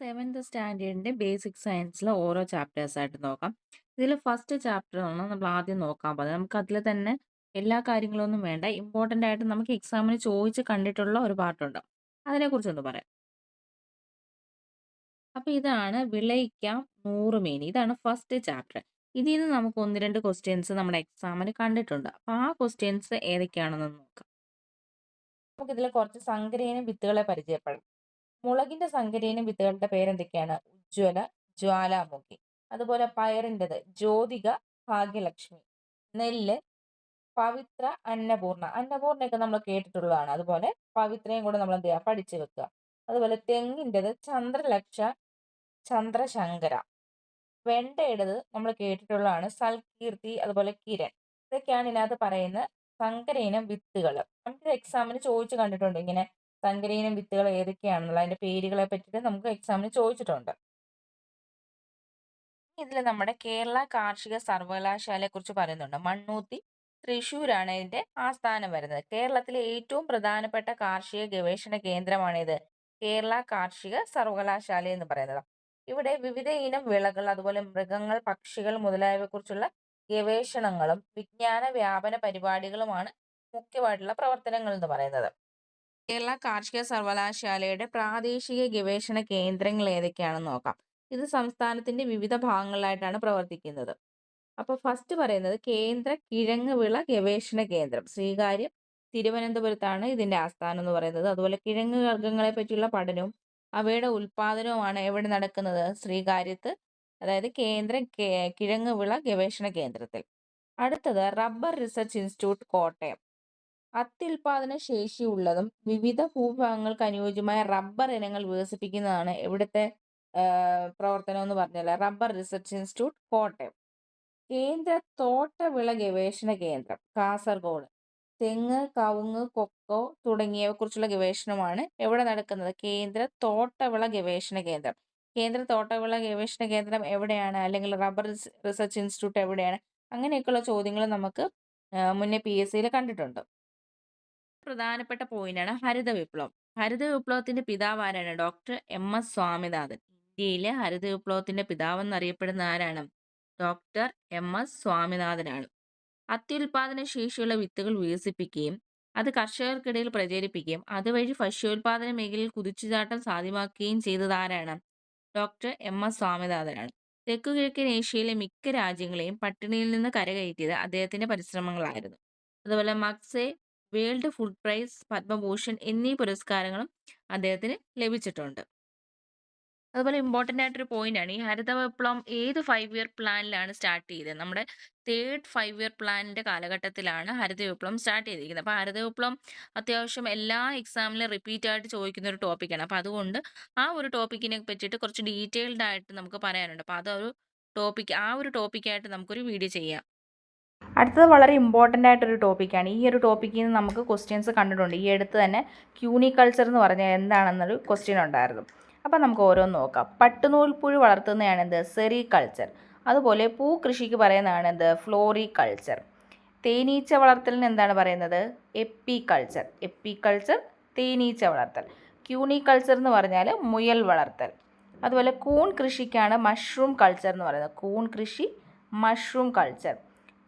Seventh സ്റ്റാൻഡേർഡിന്റെ basic സയൻസിലെ ഓരോ chapters ആയിട്ട് നോക്കാം. ഇതിൽ ഫസ്റ്റ് ചാപ്റ്റർ ആണ് നമ്മൾ ആദ്യം നോക്കാൻ പോകുന്നത്. നമുക്ക് അതിൽ തന്നെ എല്ലാ കാര്യങ്ങളൊന്നും വേണ്ട. ഇമ്പോർട്ടൻ്റ് ആയിട്ട് നമുക്ക് എക്സാമിന് ചോദിച്ച് കണ്ടിട്ടുള്ള ഒരു പാർട്ടുണ്ട്. അതിനെക്കുറിച്ചൊന്ന് പറയാം. അപ്പോൾ ഇതാണ് വിളയിക്കാം 100 മേനി. ഇതാണ് ഫസ്റ്റ് ചാപ്റ്റർ. ഇതിൽ നിന്ന് നമുക്ക് 1-2 ക്വസ്റ്റ്യൻസ് നമ്മുടെ എക്സാമിന് കണ്ടിട്ടുണ്ട്. അപ്പോൾ ആ ക്വസ്റ്റ്യൻസ് ഏതൊക്കെയാണെന്ന് നോക്കാം. നമുക്കിതിൽ കുറച്ച് സങ്കരയിനം വിത്തുകളെ പരിചയപ്പെടാം. മുളകിന്റെ സങ്കരയിനം വിത്തുകളുടെ പേരെന്തൊക്കെയാണ്? ഉജ്ജ്വല, ജ്വാലാമുഖി. അതുപോലെ പയറിൻ്റെത് ജ്യോതിക, ഭാഗ്യലക്ഷ്മി. നെല്ല് പവിത്ര, അന്നപൂർണ. അന്നപൂർണയൊക്കെ നമ്മൾ കേട്ടിട്ടുള്ളതാണ്. അതുപോലെ പവിത്രയും കൂടെ നമ്മൾ എന്ത് ചെയ്യുക, പഠിച്ചു വെക്കുക. അതുപോലെ തെങ്ങിൻ്റെത് ചന്ദ്രലക്ഷ, ചന്ദ്രശങ്കര. വെണ്ടയുടേത് നമ്മൾ കേട്ടിട്ടുള്ളതാണ് സൽകീർത്തി, അതുപോലെ കിരൺ. ഇതൊക്കെയാണ് ഇതിനകത്ത് പറയുന്ന സങ്കരയിനം വിത്തുകൾ. നമുക്ക് എക്സാമിന് ചോദിച്ചു കണ്ടിട്ടുണ്ട് ഇങ്ങനെ സങ്കരയിനം വിത്തുകൾ ഏതൊക്കെയാണെന്നുള്ള അതിന്റെ പേരുകളെ പറ്റിയിട്ട് നമുക്ക് എക്സാമിന് ചോദിച്ചിട്ടുണ്ട്. ഇതിൽ നമ്മുടെ കേരള കാർഷിക സർവകലാശാലയെ കുറിച്ച് പറയുന്നുണ്ട്. മണ്ണൂത്തി, തൃശ്ശൂരാണ് ഇതിന്റെ ആസ്ഥാനം വരുന്നത്. കേരളത്തിലെ ഏറ്റവും പ്രധാനപ്പെട്ട കാർഷിക ഗവേഷണ കേന്ദ്രമാണിത്, കേരള കാർഷിക സർവകലാശാല എന്ന് പറയുന്നത്. ഇവിടെ വിവിധ ഇനം വിളകൾ, അതുപോലെ മൃഗങ്ങൾ, പക്ഷികൾ മുതലായവയെ കുറിച്ചുള്ള ഗവേഷണങ്ങളും വിജ്ഞാന വ്യാപന പരിപാടികളുമാണ് മുഖ്യമായിട്ടുള്ള പ്രവർത്തനങ്ങൾ എന്ന് പറയുന്നത്. കേരള കാർഷിക സർവകലാശാലയുടെ പ്രാദേശിക ഗവേഷണ കേന്ദ്രങ്ങൾ ഏതൊക്കെയാണെന്ന് നോക്കാം. ഇത് സംസ്ഥാനത്തിന്റെ വിവിധ ഭാഗങ്ങളിലായിട്ടാണ് പ്രവർത്തിക്കുന്നത്. അപ്പോൾ ഫസ്റ്റ് പറയുന്നത് കേന്ദ്ര കിഴങ്ങ് വിള ഗവേഷണ കേന്ദ്രം, ശ്രീകാര്യം, തിരുവനന്തപുരത്താണ് ഇതിന്റെ ആസ്ഥാനം എന്ന് പറയുന്നത്. അതുപോലെ കിഴങ്ങ് വർഗ്ഗങ്ങളെ പറ്റിയുള്ള പഠനവും അവയുടെ ഉൽപാദനവുമാണ് എവിടെ നടക്കുന്നത്? ശ്രീകാര്യത്ത്, അതായത് കേന്ദ്ര കിഴങ്ങ് വിള ഗവേഷണ കേന്ദ്രത്തിൽ. അടുത്തത് റബ്ബർ റിസർച്ച് ഇൻസ്റ്റിറ്റ്യൂട്ട്, കോട്ടയം. അത്യുൽപാദന ശേഷിയുള്ളതും വിവിധ ഭൂഭാഗങ്ങൾക്ക് അനുയോജ്യമായ റബ്ബർ ഇനങ്ങൾ വികസിപ്പിക്കുന്നതാണ് ഇവിടുത്തെ പ്രവർത്തനം എന്ന് പറഞ്ഞാൽ റബ്ബർ റിസർച്ച് ഇൻസ്റ്റിറ്റ്യൂട്ട്, കോട്ടയം. കേന്ദ്ര തോട്ടവിള ഗവേഷണ കേന്ദ്രം, കാസർഗോഡ്. തെങ്ങ്, കവുങ്ങ്, കൊക്കോ തുടങ്ങിയവയെ കുറിച്ചുള്ള ഗവേഷണമാണ് എവിടെ നടക്കുന്നത്? കേന്ദ്ര തോട്ടവിള ഗവേഷണ കേന്ദ്രം. കേന്ദ്ര തോട്ടവിള ഗവേഷണ കേന്ദ്രം എവിടെയാണ്, അല്ലെങ്കിൽ റബ്ബർ റിസർച്ച് ഇൻസ്റ്റിറ്റ്യൂട്ട് എവിടെയാണ്? അങ്ങനെയൊക്കെയുള്ള ചോദ്യങ്ങൾ നമുക്ക് മുന്നേ PSCയിൽ കണ്ടിട്ടുണ്ട്. പ്രധാനപ്പെട്ട പോയിന്റാണ് ഹരിത വിപ്ലവം. ഹരിത വിപ്ലവത്തിന്റെ പിതാവ് ആരാണ്? Doctor MS Swaminathan. ഇന്ത്യയിലെ ഹരിത വിപ്ലവത്തിന്റെ പിതാവ് എന്നറിയപ്പെടുന്ന ആരാണ്? Doctor MS സ്വാമിനാഥനാണ്. അത്യുൽപാദന ശേഷിയുള്ള വിത്തുകൾ വികസിപ്പിക്കുകയും അത് കർഷകർക്കിടയിൽ പ്രചരിപ്പിക്കുകയും അതുവഴി ഭക്ഷ്യോൽപാദന മേഖലയിൽ കുതിച്ചുചാട്ടം സാധ്യമാക്കുകയും ചെയ്തത് ആരാണ്? Doctor MS സ്വാമിനാഥനാണ്. തെക്കുകിഴക്കൻ ഏഷ്യയിലെ മിക്ക രാജ്യങ്ങളെയും പട്ടിണിയിൽ നിന്ന് കരകയറ്റിയത് അദ്ദേഹത്തിന്റെ പരിശ്രമങ്ങളായിരുന്നു. അതുപോലെ മക്സെ, വേൾഡ് ഫുഡ് പ്രൈസ്, പത്മഭൂഷൺ എന്നീ പുരസ്കാരങ്ങളും അദ്ദേഹത്തിന് ലഭിച്ചിട്ടുണ്ട്. അതുപോലെ ഇമ്പോർട്ടൻ്റ് ആയിട്ടൊരു പോയിന്റാണ് ഈ ഹരിത വിപ്ലവം ഏത് 5 ഇയർ പ്ലാനിലാണ് സ്റ്റാർട്ട് ചെയ്തത്? നമ്മുടെ 3rd 5 ഇയർ പ്ലാനിന്റെ കാലഘട്ടത്തിലാണ് ഹരിത വിപ്ലവം സ്റ്റാർട്ട് ചെയ്തിരിക്കുന്നത്. അപ്പോൾ ഹരിത വിപ്ലവം അത്യാവശ്യം എല്ലാ എക്സാമിലും റിപ്പീറ്റ് ആയിട്ട് ചോദിക്കുന്ന ഒരു ടോപ്പിക്കാണ്. അപ്പോൾ അതുകൊണ്ട് ആ ഒരു ടോപ്പിക്കിനെ പറ്റിയിട്ട് കുറച്ച് ഡീറ്റെയിൽഡ് ആയിട്ട് നമുക്ക് പറയാനുണ്ട്. അപ്പോൾ ആ ഒരു ടോപ്പിക്കായിട്ട് നമുക്കൊരു വീഡിയോ ചെയ്യാം. അടുത്തത് വളരെ ഇമ്പോർട്ടൻ്റ് ആയിട്ടൊരു ടോപ്പിക്കാണ്. ഈ ഒരു ടോപ്പിക്കിൽ നിന്ന് നമുക്ക് ക്വസ്റ്റ്യൻസ് കണ്ടിട്ടുണ്ട്. ഈ അടുത്ത് തന്നെ ക്യൂണിക്കൾച്ചർ എന്ന് പറഞ്ഞാൽ എന്താണെന്നൊരു ക്വസ്റ്റ്യൻ ഉണ്ടായിരുന്നു. അപ്പം നമുക്ക് ഓരോന്ന് നോക്കാം. പട്ടുനൂൽപ്പുഴു വളർത്തുന്നതാണ് എന്ത്? സെറികൾച്ചർ. അതുപോലെ പൂ കൃഷിക്ക് പറയുന്നതാണ് എന്ത്? ഫ്ലോറികൾച്ചർ. തേനീച്ച വളർത്തലിന് എന്താണ് പറയുന്നത്? എപ്പിക്കൾച്ചർ. എപ്പിക്കൾച്ചർ തേനീച്ച വളർത്തൽ. ക്യൂണിക്കൾച്ചർ എന്ന് പറഞ്ഞാൽ മുയൽ വളർത്തൽ. അതുപോലെ കൂൺ കൃഷിക്കാണ് മഷ്റൂം കൾച്ചർ എന്ന് പറയുന്നത്. കൂൺ കൃഷി, മഷ്റൂം കൾച്ചർ.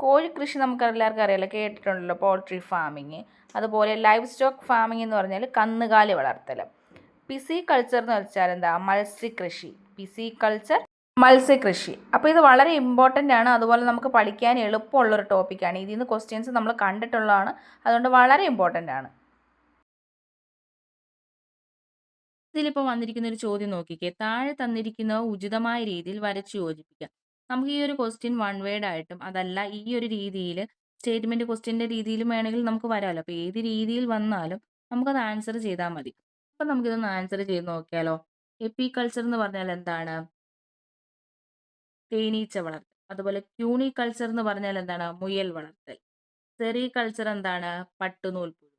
കോഴിക്കൃഷി നമുക്ക് എല്ലാവർക്കും അറിയാലോ, കേട്ടിട്ടുണ്ടല്ലോ, പോൾട്രി ഫാമിങ്. അതുപോലെ ലൈവ് സ്റ്റോക്ക് ഫാമിംഗ് എന്ന് പറഞ്ഞാൽ കന്നുകാലി വളർത്തൽ. പിസി കൾച്ചർ എന്ന് വെച്ചാൽ എന്താ? മത്സ്യകൃഷി. പിസി കൾച്ചർ, മത്സ്യകൃഷി. അപ്പോൾ ഇത് വളരെ ഇമ്പോർട്ടൻ്റ് ആണ്. അതുപോലെ നമുക്ക് പഠിക്കാൻ എളുപ്പമുള്ളൊരു ടോപ്പിക്കാണ്. ഇതിൽ നിന്ന് ക്വസ്റ്റ്യൻസ് നമ്മൾ കണ്ടിട്ടുള്ളതാണ്. അതുകൊണ്ട് വളരെ ഇമ്പോർട്ടൻ്റ് ആണ്. ഇതിലിപ്പോൾ വന്നിരിക്കുന്ന ഒരു ചോദ്യം നോക്കിക്കേ. താഴെ തന്നിരിക്കുന്നവ ഉചിതമായ രീതിയിൽ വരച്ചു യോജിപ്പിക്കുക. നമുക്ക് ഈ ഒരു ക്വസ്റ്റ്യൻ വൺ വേർഡ് ആയിട്ടും അതല്ല ഈ ഒരു രീതിയിൽ സ്റ്റേറ്റ്മെന്റ് ക്വസ്റ്റ്യൻ്റെ രീതിയിലും വേണമെങ്കിൽ നമുക്ക് വരാമല്ലോ. അപ്പോൾ ഏത് രീതിയിൽ വന്നാലും നമുക്കത് ആൻസർ ചെയ്താൽ മതി. അപ്പം നമുക്കിതൊന്ന് ആൻസർ ചെയ്ത് നോക്കിയാലോ. എപ്പിക്കൾച്ചർ എന്ന് പറഞ്ഞാൽ എന്താണ്? തേനീച്ച വളർത്തൽ. അതുപോലെ ക്യൂണിക്കൾച്ചർ എന്ന് പറഞ്ഞാൽ എന്താണ്? മുയൽ വളർത്തൽ. സെറികൾച്ചർ എന്താണ്? പട്ടുനൂൽപ്പുഴു.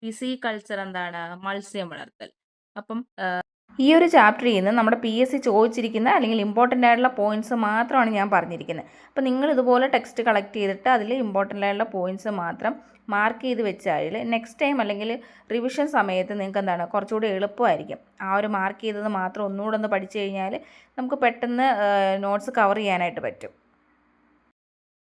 പിസി കൾച്ചർ എന്താണ്? മത്സ്യം വളർത്തൽ. അപ്പം ഈ ഒരു ചാപ്റ്ററിൽ നിന്ന് നമ്മുടെ PSC ചോദിച്ചിരിക്കുന്ന അല്ലെങ്കിൽ ഇമ്പോർട്ടൻ്റ് ആയിട്ടുള്ള പോയിൻറ്റ്സ് മാത്രമാണ് ഞാൻ പറഞ്ഞിരിക്കുന്നത്. അപ്പോൾ നിങ്ങൾ ഇതുപോലെ ടെക്സ്റ്റ് കളക്ട് ചെയ്തിട്ട് അതിൽ ഇമ്പോർട്ടൻ്റ് ആയിട്ടുള്ള പോയിൻറ്റ്സ് മാത്രം മാർക്ക് ചെയ്ത് വെച്ചാൽ നെക്സ്റ്റ് ടൈം അല്ലെങ്കിൽ റിവിഷൻ സമയത്ത് നിങ്ങൾക്ക് എന്താണ് കുറച്ചുകൂടി എളുപ്പമായിരിക്കും. ആ ഒരു മാർക്ക് ചെയ്തത് മാത്രം ഒന്നുകൂടെ ഒന്ന് പഠിച്ചു കഴിഞ്ഞാൽ നമുക്ക് പെട്ടെന്ന് നോട്ട്സ് കവർ ചെയ്യാനായിട്ട് പറ്റും.